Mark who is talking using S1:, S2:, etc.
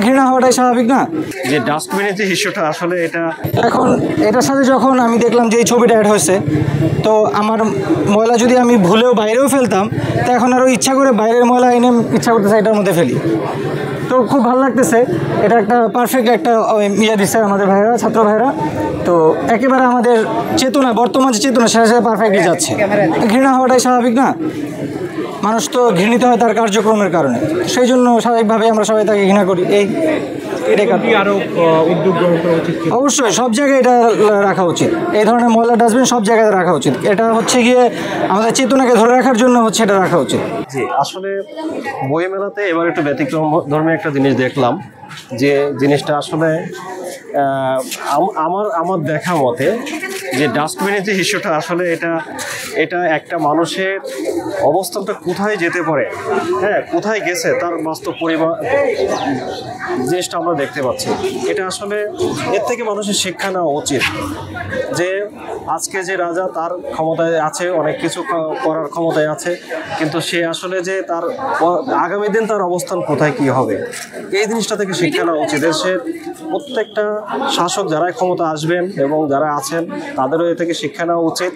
S1: ঘৃণা হওয়াটাই স্বাভাবিক না?
S2: যে ডাস্টবিনের যে ইস্যুটা আসলে এটা
S1: এখন এটার সাথে যখন আমি দেখলাম যে এই ছবিটা অ্যাড হয়েছে, তো আমার ময়লা যদি আমি ভুলেও বাইরেও ফেলতাম, তো এখন আরও ইচ্ছা করে বাইরের ময়লা এনে ইচ্ছা করতেছে এটার মধ্যে ফেলি। তো খুব ভালো লাগতেছে, এটা একটা পারফেক্ট একটা ইয়ে দিচ্ছে আমাদের ভাইরা, ছাত্র ভাইরা। তো একেবারে আমাদের চেতনা, বর্তমান যে চেতনা সেটা সাথে পারফেক্টলি যাচ্ছে। ঘৃণা হওয়াটাই স্বাভাবিক না? মানুষ তো ঘৃণিত হয় তার কার্যক্রমের কারণে, সেই জন্য স্বাভাবিকভাবে আমরা সবাই তাকে ঘৃণা করি।
S3: আরো উদ্যোগ গ্রহণ করা উচিত।
S1: অবশ্যই সব জায়গায় এটা রাখা উচিত, এই ধরনের ময়লা ডাস্টবিন সব জায়গায় রাখা উচিত। এটা হচ্ছে গিয়ে আমাদের চেতনাকে ধরে রাখার জন্য হচ্ছে এটা রাখা উচিত।
S2: জি, আসলে বইমেলাতে এবার একটু ব্যতিক্রম ধর্মী একটা জিনিস দেখলাম, যে জিনিসটা আসলে আমার দেখা মতে যে ডাস্টবিনের যে ইস্যুটা আসলে এটা একটা মানুষের অবস্থানটা কোথায় যেতে পারে, হ্যাঁ, কোথায় গেছে তার বাস্তব পরিমাণ জিনিসটা আমরা দেখতে পাচ্ছি। এটা আসলে এর থেকে মানুষের শিক্ষা নেওয়া উচিত যে আজকে যে রাজা তার ক্ষমতায় আছে, অনেক কিছু করার ক্ষমতায় আছে, কিন্তু সে আসলে যে তার আগামী দিন তার অবস্থান কোথায় কি হবে, এই জিনিসটা থেকে শিক্ষা নেওয়া উচিত। দেশের প্রত্যেকটা শাসক যারা ক্ষমতা আসবেন এবং যারা আছেন তাদেরও এ থেকে শিক্ষা নেওয়া উচিত।